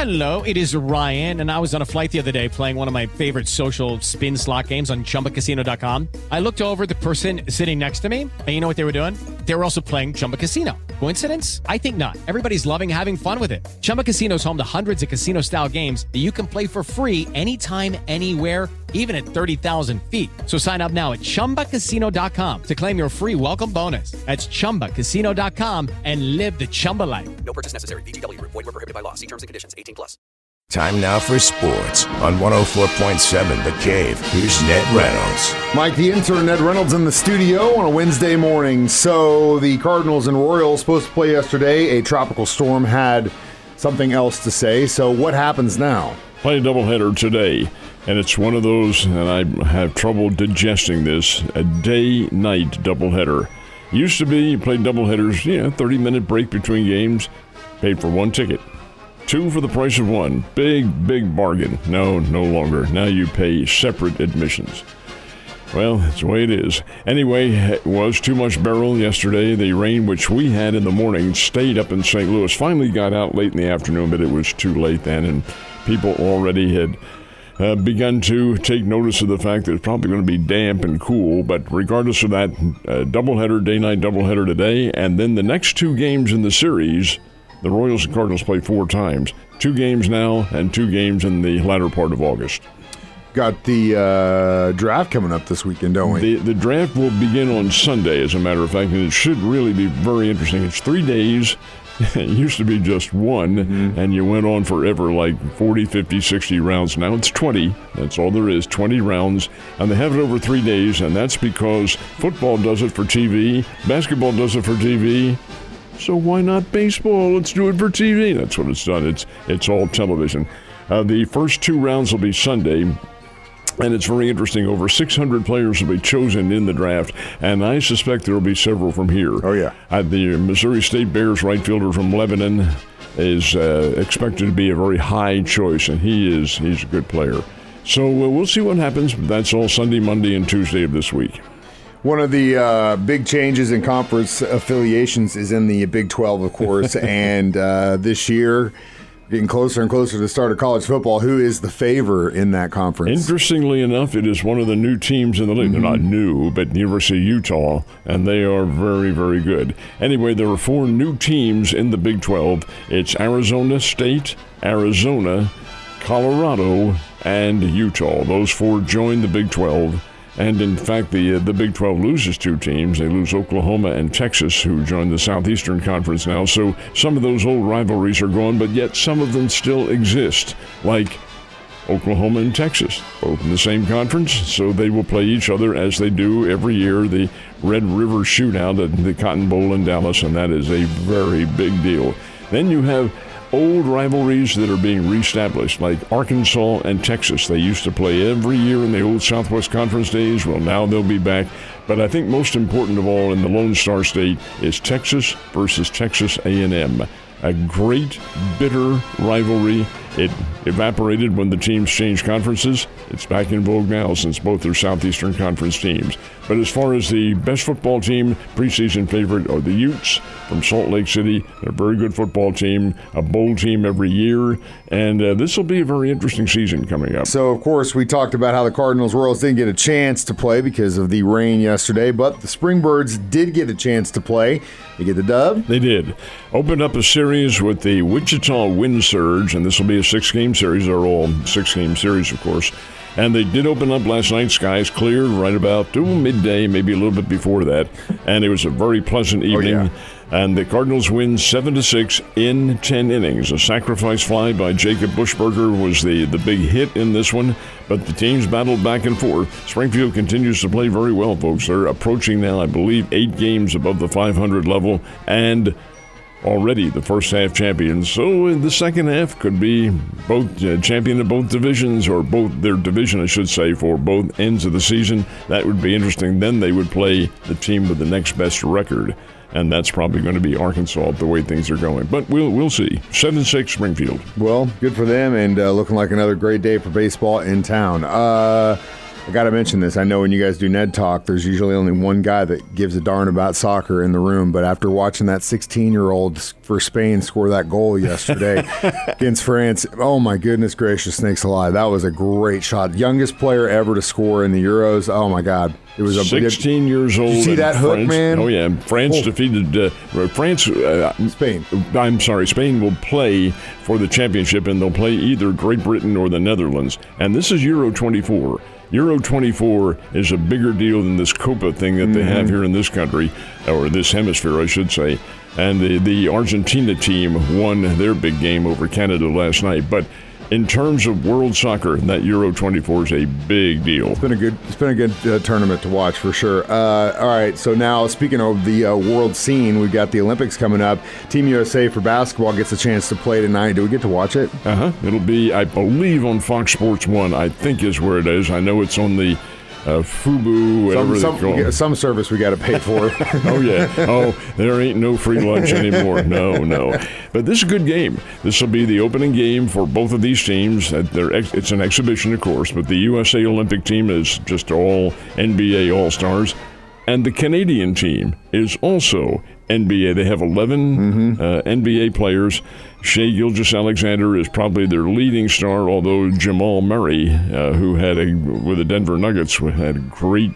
Hello, it is Ryan, and I was on a flight the other day playing one of my favorite social spin slot games on ChumbaCasino.com. I looked over at the person sitting next to me, and you know what they were doing? They were also playing Chumba Casino. Coincidence? I think not. Everybody's loving having fun with it. Chumba Casino is home to hundreds of casino-style games that you can play for free anytime, anywhere, even at 30,000 feet. So sign up now at ChumbaCasino.com to claim your free welcome bonus. That's ChumbaCasino.com and live the Chumba life. No purchase necessary. VGW. Void where prohibited by law. See terms and conditions. 18+. Time now for sports on 104.7 The Cave. Here's Ned Reynolds. Mike, the intern, Ned Reynolds, in the studio on a Wednesday morning. So the Cardinals and Royals supposed to play yesterday. A tropical storm had something else to say. So what happens now? Play a doubleheader today, and it's one of those, and I have trouble digesting this, a day-night doubleheader. Used to be you played doubleheaders, 30-minute break between games, paid for one ticket. 2 for the price of 1. Big, big bargain. No longer. Now you pay separate admissions. Well, that's the way it is. Anyway, it was too much barrel yesterday. The rain, which we had in the morning, stayed up in St. Louis. Finally got out late in the afternoon, but it was too late then, and people already had begun to take notice of the fact that it's probably going to be damp and cool. But regardless of that, doubleheader, day-night doubleheader today, and then the next 2 games in the series, the Royals and Cardinals play 4 times. 2 games now and 2 games in the latter part of August. Got the draft coming up this weekend, don't we? The draft will begin on Sunday, as a matter of fact, and it should really be very interesting. It's 3 days. It used to be just 1, and you went on forever, like 40, 50, 60 rounds. Now it's 20. That's all there is, 20 rounds. And they have it over 3 days, and that's because football does it for TV, basketball does it for TV. So why not baseball? Let's do it for TV. That's what it's done. It's all television. The first 2 rounds will be Sunday, and it's very interesting. Over 600 players will be chosen in the draft, and I suspect there will be several from here. Oh, yeah. The Missouri State Bears right fielder from Lebanon is expected to be a very high choice, and he's a good player. So we'll see what happens. That's all Sunday, Monday, and Tuesday of this week. One of the big changes in conference affiliations is in the Big 12, of course, and this year, getting closer and closer to the start of college football. Who is the favorite in that conference? Interestingly enough, it is one of the new teams in the league. They're not new, but University of Utah, and they are very, very good. Anyway, there are 4 new teams in the Big 12. It's Arizona State, Arizona, Colorado, and Utah. Those 4 join the Big 12. And in fact, the Big 12 loses 2 teams. They lose Oklahoma and Texas, who join the Southeastern Conference now. So some of those old rivalries are gone, but yet some of them still exist, like Oklahoma and Texas, both in the same conference. So they will play each other as they do every year, the Red River Shootout at the Cotton Bowl in Dallas, and that is a very big deal. Then you have old rivalries that are being reestablished, like Arkansas and Texas. They used to play every year in the old Southwest Conference days. Well, now they'll be back. But I think most important of all in the Lone Star State is Texas versus Texas A&M. A great, bitter rivalry. It evaporated when the teams changed conferences. It's back in vogue now since both are Southeastern Conference teams. But as far as the best football team, preseason favorite are the Utes from Salt Lake City. They're a very good football team, a bowl team every year, and this will be a very interesting season coming up. So, of course, we talked about how the Cardinals-Royals didn't get a chance to play because of the rain yesterday, but the Springbirds did get a chance to play. They get the dub? They did. Opened up a series with the Wichita Wind Surge, and this will be a 6-game series. They're all 6-game series, of course. And they did open up last night. Skies cleared right about midday, maybe a little bit before that. And it was a very pleasant evening. Oh, yeah. And the Cardinals win 7-6 in 10 innings. A sacrifice fly by Jacob Buschberger was the big hit in this one. But the teams battled back and forth. Springfield continues to play very well, folks. They're approaching now, I believe, 8 games above the 500 level. And already the first half champions. So in the second half could be both champion of both divisions, or both their division, I should say, for both ends of the season. That would be interesting. Then they would play the team with the next best record, and that's probably going to be Arkansas the way things are going. But we'll see. 7-6 Springfield. Well, good for them, and looking like another great day for baseball in town. I got to mention this. I know when you guys do Ned Talk, there's usually only one guy that gives a darn about soccer in the room. But after watching that 16-year-old for Spain score that goal yesterday against France, oh my goodness gracious snakes alive. That was a great shot. Youngest player ever to score in the Euros. Oh my God. It was 16 years old. Did you see that hook, France, man? Oh, yeah. France defeated Spain. I'm sorry. Spain will play for the championship, and they'll play either Great Britain or the Netherlands. And this is Euro 24. Euro 24 is a bigger deal than this Copa thing that they have here in this country, or this hemisphere, I should say. And the Argentina team won their big game over Canada last night. But in terms of world soccer, that Euro 24 is a big deal. It's been a good tournament to watch for sure. All right, so now speaking of the world scene, we've got the Olympics coming up. Team USA for basketball gets a chance to play tonight. Do we get to watch it? It'll be, I believe, on Fox Sports 1, I think is where it is. I know it's on the Fubu, whatever they call it. Some service we got to pay for. Oh, yeah. Oh, there ain't no free lunch anymore. No. But this is a good game. This will be the opening game for both of these teams. It's an exhibition, of course, but the USA Olympic team is just all NBA All-Stars. And the Canadian team is also NBA. They have 11 NBA players. Shai Gilgeous-Alexander is probably their leading star, although Jamal Murray, who with the Denver Nuggets, had a great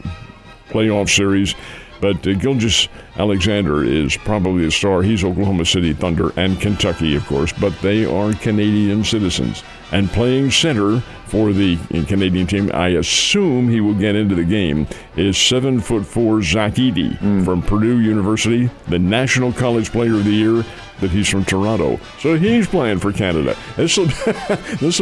playoff series. But Gilgeous-Alexander is probably the star. He's Oklahoma City Thunder and Kentucky, of course, but they are Canadian citizens. And playing center for the Canadian team, I assume he will get into the game, is 7'4" Zach Edey from Purdue University, the National College Player of the Year, but he's from Toronto. So he's playing for Canada. This will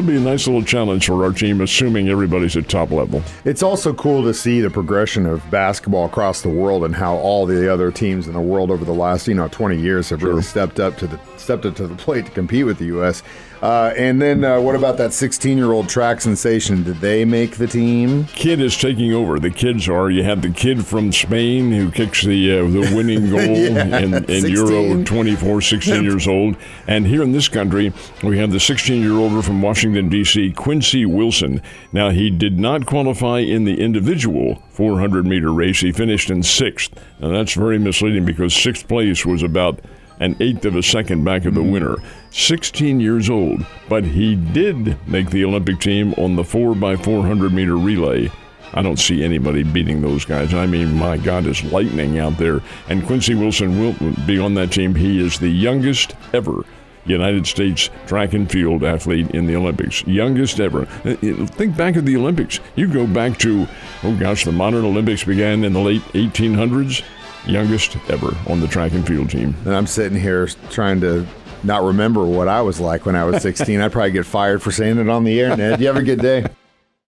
be a nice little challenge for our team, assuming everybody's at top level. It's also cool to see the progression of basketball across the world and how all the other teams in the world over the last 20 years have really stepped up to the plate to compete with the U.S. And then what about that 16-year-old track sensation? Did they make the team? Kid is taking over. The kids are. You have the kid from Spain who kicks the winning goal in Euro 24, 16 years old. And here in this country, we have the 16-year-old from Washington, D.C., Quincy Wilson. Now, he did not qualify in the individual 400-meter race. He finished in 6th. Now, that's very misleading because 6th place was about an eighth of a second back of the winner. 16 years old, but he did make the Olympic team on the 4x400 meter relay. I don't see anybody beating those guys. I mean, my God, it's lightning out there. And Quincy Wilson will be on that team. He is the youngest ever United States track and field athlete in the Olympics. Youngest ever. Think back of the Olympics. You go back to, the modern Olympics began in the late 1800s. Youngest ever on the track and field team. And I'm sitting here trying to not remember what I was like when I was 16. I'd probably get fired for saying it on the air, Ned. You have a good day.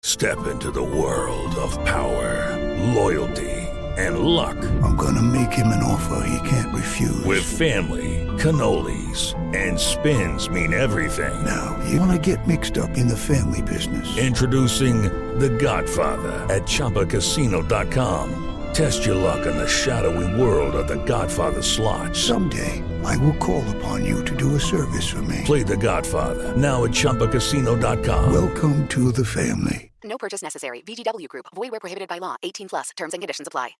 Step into the world of power, loyalty, and luck. I'm going to make him an offer he can't refuse. With family, cannolis, and spins mean everything. Now, you want to get mixed up in the family business. Introducing The Godfather at ChumbaCasino.com. Test your luck in the shadowy world of The Godfather slot. Someday, I will call upon you to do a service for me. Play The Godfather, now at ChumbaCasino.com. Welcome to the family. No purchase necessary. VGW Group. Void where prohibited by law. 18+. Terms and conditions apply.